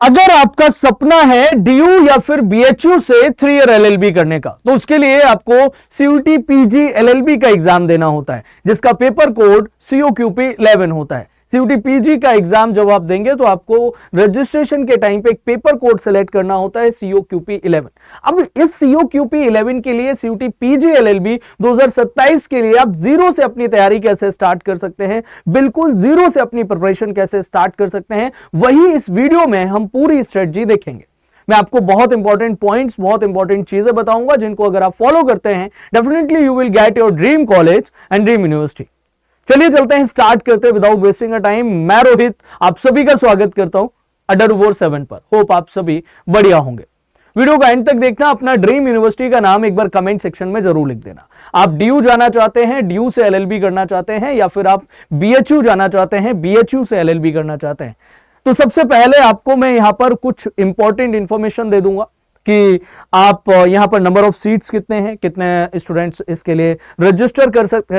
अगर आपका सपना है डीयू या फिर बीएचयू से 3 ईयर एलएलबी करने का, तो उसके लिए आपको सीयूटी पीजी एलएलबी का एग्जाम देना होता है, जिसका पेपर कोड COQP 11 होता है। सीयूटी पीजी का एग्जाम जब आप देंगे तो आपको रजिस्ट्रेशन के टाइम पे एक पेपर कोड सेलेक्ट करना होता है COQP 11। अब इस COQP 11 के लिए सीयूटी पीजी एलएलबी 2027 के लिए आप जीरो से अपनी तैयारी कैसे स्टार्ट कर सकते हैं, बिल्कुल जीरो से अपनी प्रिपरेशन कैसे स्टार्ट कर सकते हैं, वही इस वीडियो में हम पूरी स्ट्रेटजी देखेंगे। मैं आपको बहुत इंपॉर्टेंट पॉइंट्स, बहुत इंपॉर्टेंट चीजें बताऊंगा, जिनको अगर आप फॉलो करते हैं definitely you will get your dream college and dream university. चलिए चलते हैं, स्टार्ट करते हैं विदाउट वेस्टिंग अ टाइम। मैं रोहित आप सभी का स्वागत करता हूं अड्डा 247 पर। होप आप सभी बढ़िया होंगे। वीडियो का एंड तक देखना। अपना ड्रीम यूनिवर्सिटी का नाम एक बार कमेंट सेक्शन में जरूर लिख देना। आप डीयू जाना चाहते हैं, डीयू से एलएलबी करना चाहते हैं, या फिर आप बीएचयू जाना चाहते हैं, बीएचयू से एलएलबी करना चाहते हैं, तो सबसे पहले आपको मैं यहां पर कुछ इंपॉर्टेंट इंफॉर्मेशन दे दूंगा कि आप यहां पर नंबर ऑफ सीट्स कितने हैं, कितने स्टूडेंट्स इसके लिए रजिस्टर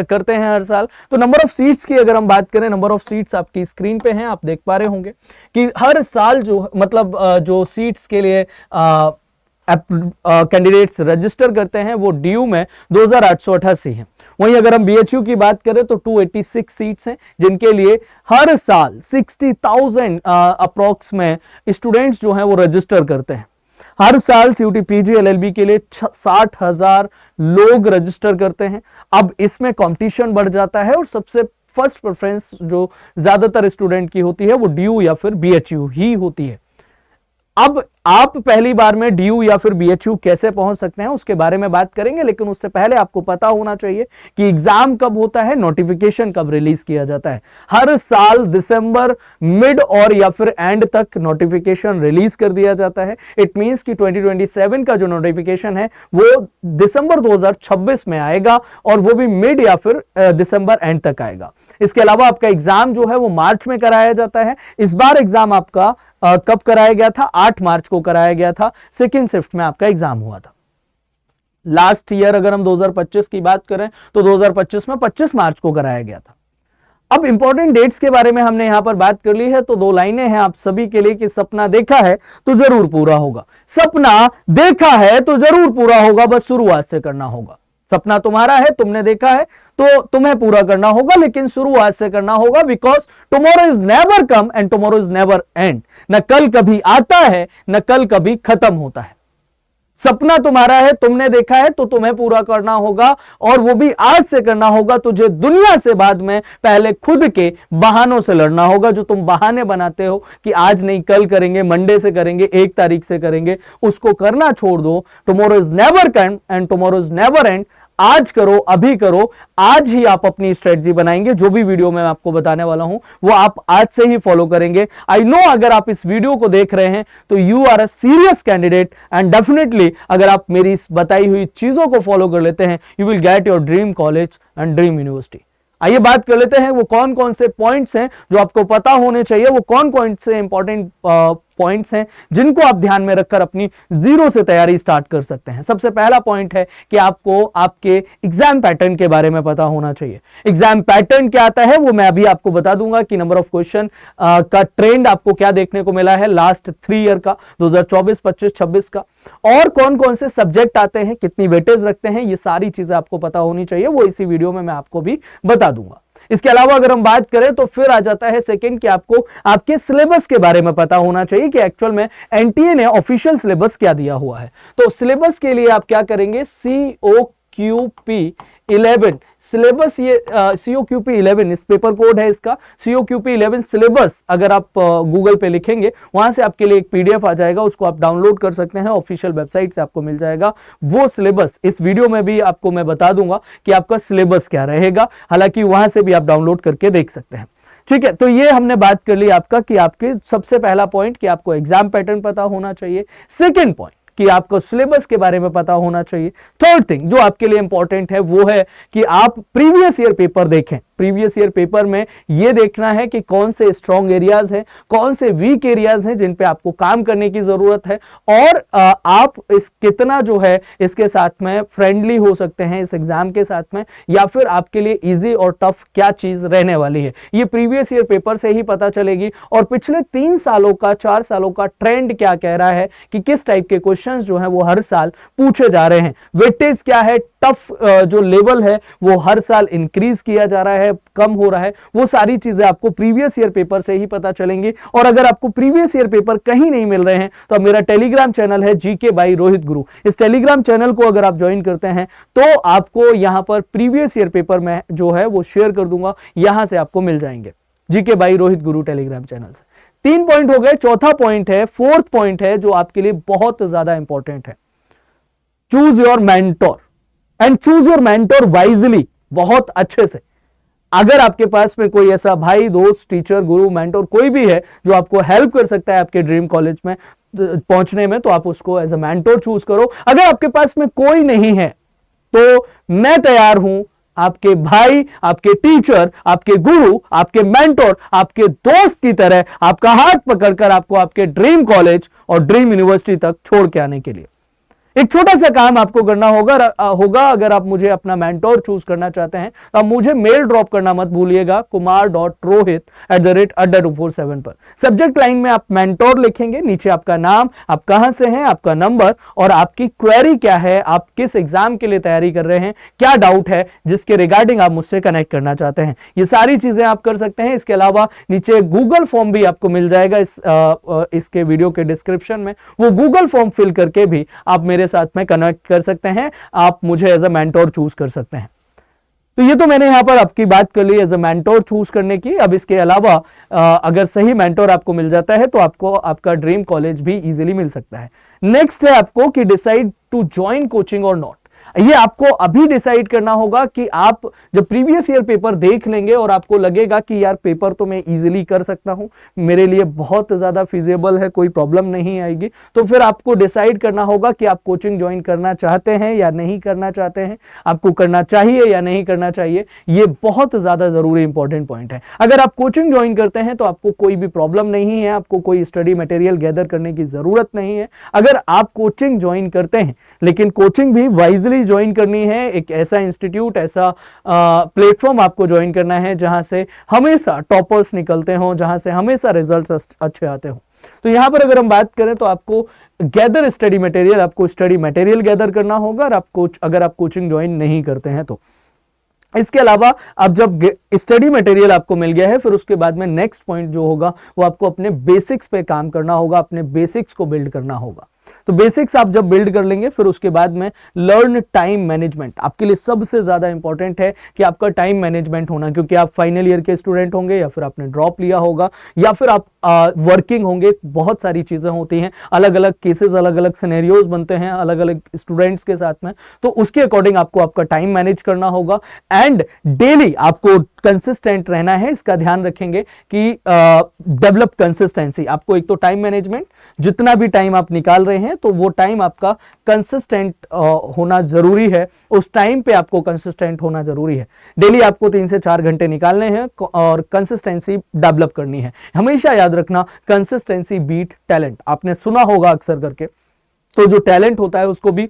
करते हैं हर साल। तो नंबर ऑफ सीट्स की अगर हम बात करें, नंबर ऑफ सीट्स आपकी स्क्रीन पे हैं, आप देख पा रहे होंगे कि हर साल जो मतलब जो सीट्स के लिए कैंडिडेट्स रजिस्टर करते हैं वो डीयू में 2888 हैं। वहीं अगर हम बीएचयू की बात करें तो 286 सीट्स हैं, जिनके लिए हर साल 60,000 अप्रोक्स में स्टूडेंट्स जो हैं वो रजिस्टर करते हैं। हर साल सीयूटी पीजी एलएलबी के लिए 60,000 लोग रजिस्टर करते हैं। अब इसमें कंपटीशन बढ़ जाता है और सबसे फर्स्ट प्रेफरेंस जो ज्यादातर स्टूडेंट की होती है वो डीयू या फिर बीएचयू ही होती है। अब आप पहली बार में डीयू या फिर बीएचयू कैसे पहुंच सकते हैं उसके बारे में बात करेंगे, लेकिन उससे पहले आपको पता होना चाहिए कि एग्जाम कब होता है, नोटिफिकेशन कब रिलीज किया जाता है। हर साल दिसंबर मिड और या फिर एंड तक नोटिफिकेशन रिलीज कर दिया जाता है। इट मींस कि 2027 का जो नोटिफिकेशन है वो दिसंबर 2026 में आएगा और वो भी मिड या फिर दिसंबर एंड तक आएगा। इसके अलावा आपका एग्जाम जो है वो मार्च में कराया जाता है। इस बार एग्जाम आपका कब कराया गया था? 8 मार्च को कराया गया था। सेकेंड शिफ्ट में आपका एग्जाम हुआ था। लास्ट ईयर अगर हम 2025 की बात करें तो 2025 में 25 मार्च को कराया गया था। अब इंपॉर्टेंट डेट्स के बारे में हमने यहां पर बात कर ली है, तो 2 लाइनें हैं आप सभी के लिए कि सपना देखा है तो जरूर पूरा होगा। सपना देखा है तो जरूर पूरा होगा, बस शुरुआत से करना होगा। सपना तुम्हारा है, तुमने देखा है तो तुम्हें पूरा करना होगा, लेकिन शुरुआत से करना होगा। Because tomorrow is never come and tomorrow is never and. न कल कभी आता है, न कल कभी खत्म होता है। सपना तुम्हारा है, तुमने देखा है तो तुम्हें पूरा करना होगा, और वो भी आज से करना होगा। तुझे दुनिया से बाद में पहले खुद के बहानों से लड़ना होगा। जो तुम बहाने बनाते हो कि आज नहीं कल करेंगे, मंडे से करेंगे, 1 तारीख से करेंगे, उसको करना छोड़ दो। Tomorrow is never come and tomorrow is never and. आज करो, अभी करो। आज ही आप अपनी स्ट्रेटजी बनाएंगे। जो भी वीडियो मैं आपको बताने वाला हूं वो आप आज से ही फॉलो करेंगे। आई नो अगर आप इस वीडियो को देख रहे हैं तो you are a serious candidate, and definitely अगर आप मेरी इस बताई हुई चीजों को फॉलो कर लेते हैं you will get your dream college and dream university. आइए बात कर लेते हैं वो कौन कौन से पॉइंट्स हैं जो आपको पता होने चाहिए, वो कौन कौन से इंपॉर्टेंट पॉइंट्स हैं जिनको आप ध्यान में रखकर अपनी जीरो से तैयारी स्टार्ट कर सकते हैं। सबसे पहला पॉइंट है कि आपको आपके एग्जाम पैटर्न के बारे में पता होना चाहिए। एग्जाम पैटर्न क्या आता है वो मैं अभी आपको बता दूंगा कि नंबर ऑफ क्वेश्चन का ट्रेंड आपको क्या देखने को मिला है लास्ट 3 ईयर का, 2024, 25, 26 का, और कौन कौन से सब्जेक्ट आते हैं, कितनी वेटेज रखते हैं, ये सारी चीजें आपको पता होनी चाहिए। वो इसी वीडियो में मैं आपको भी बता दूंगा। इसके अलावा अगर हम बात करें तो फिर आ जाता है सेकंड कि आपको आपके सिलेबस के बारे में पता होना चाहिए कि एक्चुअल में एनटीए ने ऑफिशियल सिलेबस क्या दिया हुआ है। तो सिलेबस के लिए आप क्या करेंगे, COQP 11 सिलेबस, ये COQP 11 इस पेपर कोड है इसका। COQP 11 सिलेबस अगर आप गूगल पे लिखेंगे वहां से आपके लिए एक PDF आ जाएगा, उसको आप डाउनलोड कर सकते हैं, ऑफिशियल वेबसाइट से आपको मिल जाएगा वो सिलेबस। इस वीडियो में भी आपको मैं बता दूंगा कि आपका सिलेबस क्या रहेगा, हालांकि वहां से भी आप डाउनलोड करके देख सकते हैं। ठीक है, तो ये हमने बात कर ली आपका कि आपके सबसे पहला पॉइंट कि आपको एग्जाम पैटर्न पता होना चाहिए। सेकेंड पॉइंट कि आपको सिलेबस के बारे में पता होना चाहिए। थर्ड थिंग जो आपके लिए इंपॉर्टेंट है वो है कि आप प्रीवियस ईयर पेपर देखें। प्रीवियस ईयर पेपर में ये देखना है कि कौन से स्ट्रॉन्ग एरियाज हैं, कौन से वीक एरियाज हैं जिन पे आपको काम करने की जरूरत है, और आप इस कितना जो है इसके साथ में फ्रेंडली हो सकते हैं इस एग्जाम के साथ में, या फिर आपके लिए इजी और टफ क्या चीज रहने वाली है, ये प्रीवियस ईयर पेपर से ही पता चलेगी। और पिछले 3 सालों का 4 सालों का ट्रेंड क्या कह रहा है कि किस टाइप के क्वेश्चंस जो हैं वो हर साल पूछे जा रहे हैं, वेटेज क्या है, टफ जो लेवल है वो हर साल इंक्रीज किया जा रहा है, कम हो रहा है, वो सारी चीजें आपको प्रीवियस ईयर पेपर से ही पता चलेंगी। और अगर आपको प्रीवियस ईयर पेपर कहीं नहीं मिल रहे हैं तो मेरा टेलीग्राम चैनल है जीके बाई रोहित गुरु, इस टेलीग्राम चैनल को अगर आप ज्वाइन करते हैं तो आपको यहां पर प्रीवियस ईयर पेपर में जो है वो शेयर कर दूंगा, यहां से आपको मिल जाएंगे GK by Rohit Guru Telegram channel से। 3 पॉइंट हो गए, चौथा पॉइंट है, फोर्थ पॉइंट है जो आपके लिए बहुत ज्यादा इंपॉर्टेंट है, choose your mentor and choose your mentor wisely, बहुत अच्छे से। अगर आपके पास में कोई ऐसा भाई, दोस्त, टीचर, गुरु, मेंटोर कोई भी है जो आपको हेल्प कर सकता है आपके ड्रीम कॉलेज में पहुंचने में, तो आप उसको एज अ मेंटोर चूज करो। अगर आपके पास में कोई नहीं है तो मैं तैयार हूं आपके भाई, आपके टीचर, आपके गुरु, आपके मेंटोर, आपके दोस्त की तरह आपका हाथ पकड़कर आपको आपके ड्रीम कॉलेज और ड्रीम यूनिवर्सिटी तक छोड़ के आने के लिए। एक छोटा सा काम आपको करना होगा अगर आप मुझे अपना मेंटोर चूज करना चाहते हैं तो आप मुझे मेल ड्रॉप करना मत भूलिएगा kumar.rohit@247 पर। सब्जेक्ट लाइन में आप मेंटोर लिखेंगे, नीचे आपका नाम, आप कहां से हैं, आपका नंबर और आपकी क्वेरी क्या है, आप किस एग्जाम के लिए तैयारी कर रहे हैं, क्या डाउट है जिसके रिगार्डिंग आप मुझसे कनेक्ट करना चाहते हैं, ये सारी चीजें आप कर सकते हैं। इसके अलावा नीचे गूगल फॉर्म भी आपको मिल जाएगा इसके वीडियो के डिस्क्रिप्शन में, वो गूगल फॉर्म फिल करके भी आप मेरे साथ में कनेक्ट कर सकते हैं, आप मुझे एज अ मेंटोर चूज कर सकते हैं। तो ये तो मैंने यहां पर आपकी बात कर ली एज अ मेंटोर चूज करने की। अब इसके अलावा अगर सही मेंटोर आपको मिल जाता है तो आपको आपका ड्रीम कॉलेज भी इजीली मिल सकता है। नेक्स्ट है आपको कि डिसाइड टू ज्वाइन कोचिंग और नॉट। ये आपको अभी डिसाइड करना होगा कि आप जब प्रीवियस ईयर पेपर देख लेंगे और आपको लगेगा कि यार पेपर तो मैं इजीली कर सकता हूं, मेरे लिए बहुत ज्यादा फिजिबल है, कोई प्रॉब्लम नहीं आएगी, तो फिर आपको डिसाइड करना होगा कि आप कोचिंग ज्वाइन करना चाहते हैं या नहीं करना चाहते हैं, आपको करना चाहिए या नहीं करना चाहिए। ये बहुत ज्यादा जरूरी इंपॉर्टेंट पॉइंट है। अगर आप कोचिंग ज्वाइन करते हैं तो आपको कोई भी प्रॉब्लम नहीं है, आपको कोई स्टडी मटेरियल गैदर करने की जरूरत नहीं है। अगर आप कोचिंग ज्वाइन करते हैं लेकिन कोचिंग भी वाइजली ज्वाइन करनी है, एक ऐसा इंस्टीट्यूट, ऐसा प्लेटफॉर्म आपको ज्वाइन करना है जहां से हमेशा टॉपर्स निकलते हों, जहां से हमेशा रिजल्ट्स अच्छे आते हों। तो यहां पर अगर हम बात करें तो आपको गैदर स्टडी मटेरियल, आपको स्टडी मटेरियल गैदर करना होगा अगर आप कोचिंग ज्वाइन नहीं करते हैं तो। इसके अलावा अब जब स्टडी मटेरियल आपको मिल गया है, फिर उसके बाद में नेक्स्ट पॉइंट जो होगा वो आपको अपने बेसिक्स पे काम करना होगा, अपने बेसिक्स को बिल्ड करना होगा। तो बेसिक्स आप जब बिल्ड कर लेंगे फिर उसके बाद में लर्न टाइम मैनेजमेंट। आपके लिए सबसे ज्यादा इंपॉर्टेंट है कि आपका टाइम मैनेजमेंट होना, क्योंकि आप फाइनल ईयर के स्टूडेंट होंगे या फिर आपने ड्रॉप लिया होगा या फिर आप वर्किंग होंगे। बहुत सारी चीजें होती हैं, अलग अलग केसेस, अलग अलग सिनेरियोज बनते हैं अलग अलग स्टूडेंट्स के साथ में, तो उसके अकॉर्डिंग आपको आपका टाइम मैनेज करना होगा एंड डेली आपको कंसिस्टेंट रहना है। इसका ध्यान रखेंगे कि डेवलप कंसिस्टेंसी। आपको एक तो टाइम मैनेजमेंट, जितना भी टाइम आप निकाल रहे हैं तो वो टाइम आपका कंसिस्टेंट होना जरूरी है, उस टाइम पे आपको कंसिस्टेंट होना जरूरी है। डेली आपको 3 से 4 घंटे निकालने हैं और कंसिस्टेंसी डेवलप करनी है। हमेशा याद रखना, कंसिस्टेंसी बीट टैलेंट। आपने सुना होगा अक्सर करके, तो जो टैलेंट होता है उसको भी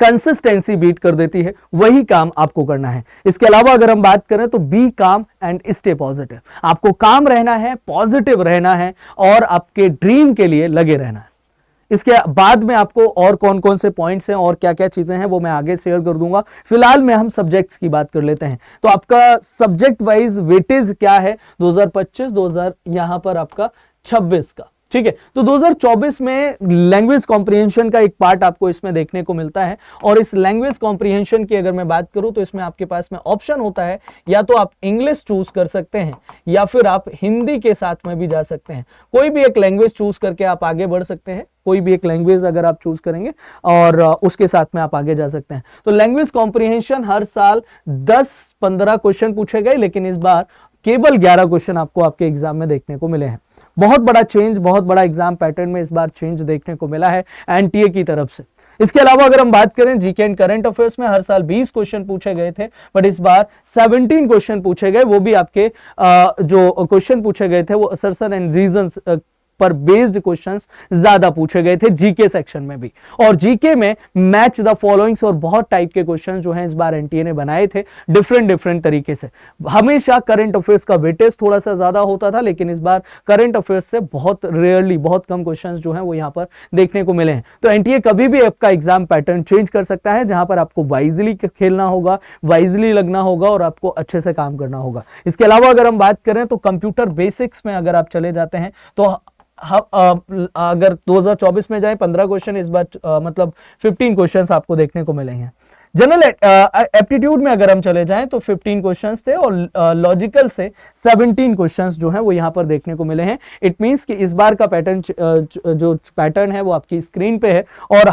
कंसिस्टेंसी बीट कर देती है, वही काम आपको करना है। इसके अलावा अगर हम बात करें तो बी काम एंड स्टे पॉजिटिव। आपको काम रहना है, पॉजिटिव रहना है और आपके ड्रीम के लिए लगे रहना है। इसके बाद में आपको और कौन कौन से पॉइंट्स हैं और क्या क्या चीजें हैं वो मैं आगे शेयर कर दूंगा। फिलहाल में हम सब्जेक्ट्स की बात कर लेते हैं। तो आपका सब्जेक्ट वाइज वेटेज क्या है 2025, 2000 यहां पर आपका 26 का, ठीक है। तो 2024 में लैंग्वेज कॉम्प्रिहेंशन का एक पार्ट आपको इसमें देखने को मिलता है, और इस लैंग्वेज कॉम्प्रिहेंशन की अगर मैं बात करूं तो इसमें आपके पास में ऑप्शन होता है, या तो आप इंग्लिश चूज कर सकते हैं या फिर आप हिंदी के साथ में भी जा सकते हैं। कोई भी एक लैंग्वेज चूज करके आप आगे बढ़ सकते हैं, कोई भी एक लैंग्वेज अगर आप चूज करेंगे और उसके साथ में आप आगे जा सकते हैं। तो लैंग्वेज कॉम्प्रिहेंशन हर साल 10-15 क्वेश्चन पूछे गए, लेकिन इस बार केवल 11 क्वेश्चन आपको आपके एग्जाम में देखने को मिले हैं। बहुत बड़ा चेंज, बहुत बड़ा एग्जाम पैटर्न में इस बार चेंज देखने को मिला है एनटीए की तरफ से। इसके अलावा अगर हम बात करें जीके एंड करंट अफेयर्स में हर साल 20 क्वेश्चन पूछे गए थे, बट इस बार 17 क्वेश्चन पूछे गए, वो भी आपके जो क्वेश्चन पूछे गए थे वो असर्शन एंड रीजंस पर बेस्ड क्वेश्चंस ज्यादा पूछे गए थे जीके सेक्शन में भी। और जीके में मैच द फॉलोइंग्स और बहुत टाइप के क्वेश्चंस जो हैं इस बार एनटीए ने बनाए थे डिफरेंट तरीके से। हमेशा करंट अफेयर्स का वेटेज थोड़ा सा ज्यादा होता था, लेकिन इस बार करंट अफेयर्स से बहुत रेयरली बहुत कम क्वेश्चंस जो हैं वो यहां पर देखने को मिले हैं। तो एनटीए कभी भी आपका एग्जाम पैटर्न चेंज कर सकता है, जहां पर आपको वाइजली खेलना होगा, वाइजली लगना होगा और आपको अच्छे से काम करना होगा। इसके अलावा अगर हम बात करें तो कंप्यूटर बेसिक्स में अगर आप चले जाते हैं तो अगर 2024 में जाए 15 क्वेश्चन, इस बार मतलब 15 क्वेश्चंस आपको देखने को मिलेंगे। जनरल एप्टीट्यूड में अगर हम चले जाएं तो 15 क्वेश्चंस थे और लॉजिकल से 17 क्वेश्चंस जो हैं वो यहां पर देखने को मिले हैं। इट मींस कि इस बार का पैटर्न जो पैटर्न है वो आपकी स्क्रीन पे है और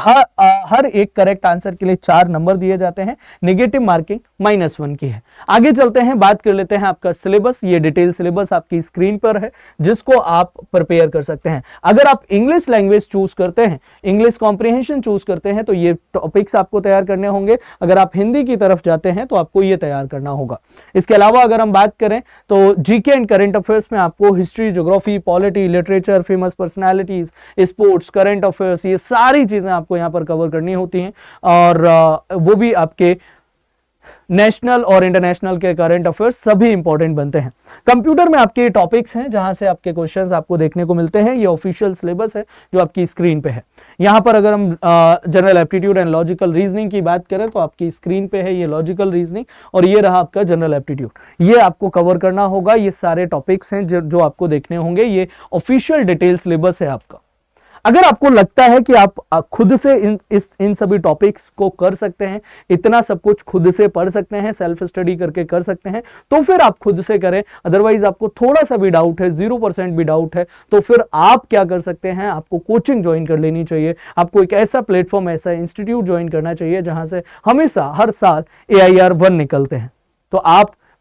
हर एक करेक्ट आंसर के लिए 4 नंबर दिए जाते हैं, नेगेटिव मार्किंग -1 की है। आगे चलते हैं, बात कर लेते हैं आपका सिलेबस। ये डिटेल सिलेबस आपकी स्क्रीन पर है जिसको आप प्रिपेयर कर सकते हैं। अगर आप इंग्लिश लैंग्वेज चूज करते हैं, इंग्लिश कॉम्प्रिहेंशन चूज करते हैं तो ये टॉपिक्स आपको तैयार करने होंगे। अगर आप हिंदी की तरफ जाते हैं तो आपको ये तैयार करना होगा। इसके अलावा अगर हम बात करें तो जीके एंड करंट अफेयर्स में आपको history, geography, polity, literature, famous personalities, sports, current affairs, ये सारी चीजें आपको यहां पर कवर करनी होती हैं और वो भी आपके नेशनल और इंटरनेशनल के करंट अफेयर्स सभी इंपॉर्टेंट बनते हैं। कंप्यूटर में आपके टॉपिक्स हैं जहां से आपके क्वेश्चंस आपको देखने को मिलते हैं। ये ऑफिशियल सिलेबस है जो आपकी स्क्रीन पे है। यहां पर अगर हम general aptitude and logical reasoning की बात करें तो आपकी स्क्रीन पे है ये लॉजिकल रीजनिंग और ये रहा आपका जनरल एप्टीट्यूड। ये आपको कवर करना होगा। ये सारे टॉपिक्स हैं जो आपको देखने होंगे। ये ऑफिशियल डिटेल सिलेबस है आपका। अगर आपको लगता है कि आप खुद से इन सभी टॉपिक्स को कर सकते हैं, इतना सब कुछ खुद से पढ़ सकते हैं, सेल्फ स्टडी करके कर सकते हैं, तो फिर आप खुद से करें। अदरवाइज आपको थोड़ा सा भी डाउट है, 0% भी डाउट है, तो फिर आप क्या कर सकते हैं, आपको कोचिंग ज्वाइन कर लेनी चाहिए। आपको एक ऐसा प्लेटफॉर्म, ऐसा इंस्टीट्यूट ज्वाइन करना चाहिए जहां से हमेशा हर साल AIR 1 निकलते हैं। तो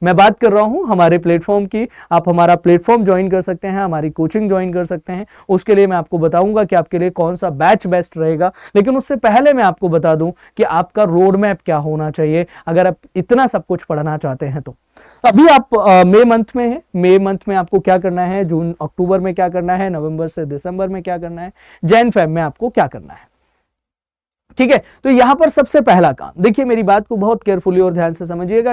मैं बात कर रहा हूं हमारे प्लेटफॉर्म की। आप हमारा प्लेटफॉर्म ज्वाइन कर सकते हैं, हमारी कोचिंग ज्वाइन कर सकते हैं। उसके लिए मैं आपको बताऊंगा कि आपके लिए कौन सा बैच बेस्ट रहेगा, लेकिन उससे पहले मैं आपको बता दूं कि आपका रोड मैप क्या होना चाहिए अगर आप इतना सब कुछ पढ़ना चाहते हैं तो। अभी आप मई मंथ में है। मई मंथ में आपको क्या करना है, जून अक्टूबर में क्या करना है, नवंबर से दिसंबर में क्या करना है, जैन फेब में आपको क्या करना है। ठीक है, तो यहां पर सबसे पहला काम, देखिए मेरी बात को बहुत केयरफुली और ध्यान से समझिएगा।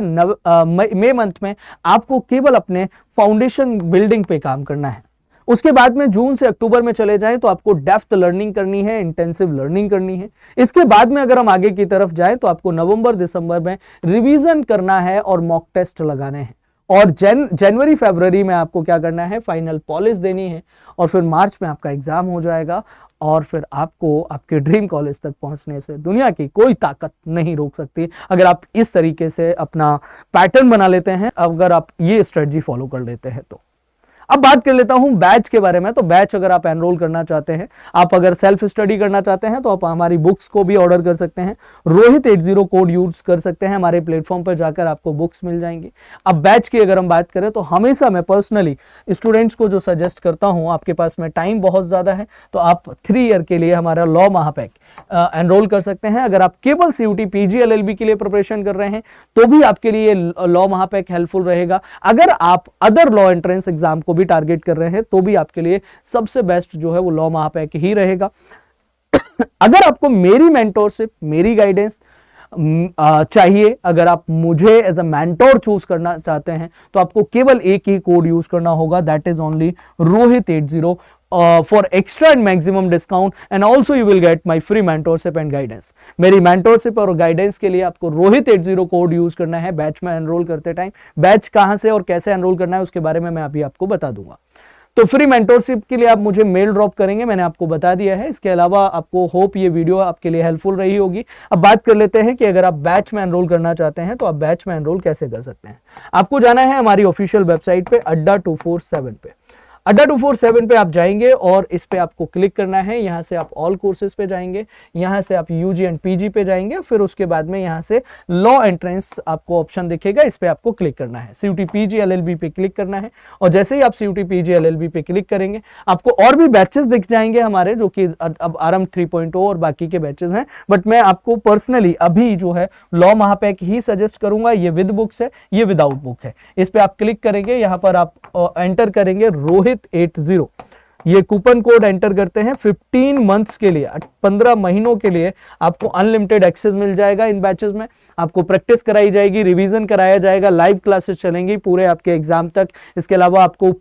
मई मंथ में आपको केवल अपने फाउंडेशन बिल्डिंग पे काम करना है। उसके बाद में जून से अक्टूबर में चले जाएं तो आपको डेप्थ लर्निंग करनी है, इंटेंसिव लर्निंग करनी है। इसके बाद में अगर हम आगे की तरफ जाएं तो आपको नवंबर दिसंबर में रिवीजन करना है और मॉक टेस्ट लगाने हैं। और जनवरी फरवरी में आपको क्या करना है, फाइनल पॉलिश देनी है और फिर मार्च में आपका एग्जाम हो जाएगा और फिर आपको आपके ड्रीम कॉलेज तक पहुंचने से दुनिया की कोई ताकत नहीं रोक सकती अगर आप इस तरीके से अपना पैटर्न बना लेते हैं, अगर आप ये स्ट्रेटजी फॉलो कर लेते हैं तो। अब बात कर लेता हूं बैच के बारे में। तो बैच अगर आप एनरोल करना चाहते हैं, आप अगर सेल्फ स्टडी करना चाहते हैं तो आप हमारी बुक्स को भी ऑर्डर कर सकते हैं। रोहित 80 कोड यूज कर सकते हैं, हमारे प्लेटफॉर्म पर जाकर आपको बुक्स मिल जाएंगी। अब बैच की अगर हम बात करें तो हमेशा मैं पर्सनली स्टूडेंट्स को जो सजेस्ट करता हूं, आपके पास में टाइम बहुत ज्यादा है तो आप 3 ईयर के लिए हमारा लॉ महापैक एनरोल कर सकते हैं। अगर आप केवल CUT PG LLB के लिए प्रिपरेशन कर रहे हैं तो भी आपके लिए लॉ महापैक हेल्पफुल रहेगा। अगर आप अदर लॉ एंट्रेंस एग्जाम को भी टारगेट कर रहे हैं तो भी आपके लिए सबसे बेस्ट जो है वो लॉ महापैक ही रहेगा। अगर आपको मेरी मेंटोरशिप, मेरी गाइडेंस चाहिए, अगर आप मुझे एज अ मेंटोर चूज करना चाहते हैं तो आपको केवल एक ही कोड यूज करना होगा, that is only Rohit 80 for extra and maximum discount and also you will get my free mentorship and guidance। मेरी mentorship और guidance के लिए आपको रोहित 80 कोड यूज करना है बैच में एनरोल करते टाइम। बैच कहां से और कैसे एनरोल करना है उसके बारे में मैं अभी आपको बता दूंगा। तो फ्री मेंटोरशिप के लिए आप मुझे मेल ड्रॉप करेंगे, मैंने आपको बता दिया है। इसके अलावा आपको होप ये वीडियो आपके लिए हेल्पफुल रही होगी। अब बात कर लेते हैं कि अगर आप बैच में एनरोल करना चाहते हैं तो आप बैच में एनरोल कैसे कर सकते हैं। आपको जाना है हमारी ऑफिशियल वेबसाइट पे अड्डा 247 पे। Adda247 पे आप जाएंगे और इस पे आपको क्लिक करना है। यहाँ से आप ऑल कोर्सेज पे जाएंगे, यहाँ से आप यूजी एंड पीजी पे जाएंगे, फिर उसके बाद में यहाँ से लॉ एंट्रेंस आपको ऑप्शन दिखेगा, इस पे आपको क्लिक करना है। सीयूटी पीजी एलएलबी पे क्लिक करना है और जैसे ही आप सीयूटी पीजी एलएलबी पे क्लिक करेंगे आपको और भी बैचेस दिख जाएंगे हमारे, जो कि अब आरंभ 3.0 और बाकी के बैचेस हैं। बट मैं आपको पर्सनली अभी जो है लॉ महापैक ही सजेस्ट करूंगा। ये विद बुक्स है, ये विदाउट बुक है। इस पे आप क्लिक करेंगे, यहाँ पर आप एंटर करेंगे रोहित 80, ये कूपन कोड एंटर करते हैं। 15 मंथ्स के लिए, 15 महीनों के लिए आपको अनलिमिटेड एक्सेस मिल जाएगा। इन बैचेस में आपको प्रैक्टिस कराई जाएगी, रिवीजन कराया जाएगा, लाइव क्लासेस चलेंगी पूरे आपके एग्जाम तक। इसके अलावा आपको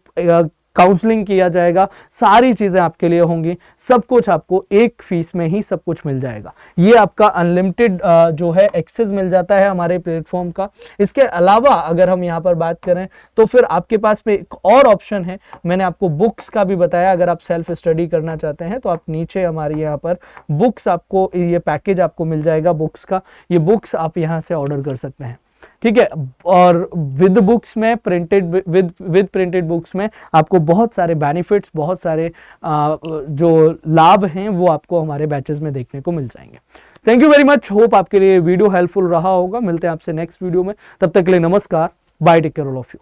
काउंसलिंग किया जाएगा, सारी चीजें आपके लिए होंगी। सब कुछ आपको एक फीस में ही सब कुछ मिल जाएगा। ये आपका अनलिमिटेड जो है एक्सेस मिल जाता है हमारे प्लेटफॉर्म का। इसके अलावा अगर हम यहाँ पर बात करें तो फिर आपके पास में एक और ऑप्शन है, मैंने आपको बुक्स का भी बताया। अगर आप सेल्फ स्टडी करना चाहते हैं तो आप नीचे हमारे यहाँ पर बुक्स, आपको ये पैकेज आपको मिल जाएगा बुक्स का। ये बुक्स आप यहाँ से ऑर्डर कर सकते हैं, ठीक है। और विद बुक्स में प्रिंटेड, विद प्रिंटेड बुक्स में आपको बहुत सारे बेनिफिट्स, बहुत सारे जो लाभ हैं वो आपको हमारे बैचेस में देखने को मिल जाएंगे। Thank you very much. Hope आपके लिए वीडियो हेल्पफुल रहा होगा। मिलते हैं आपसे नेक्स्ट वीडियो में, तब तक के लिए नमस्कार, bye, take care all of you.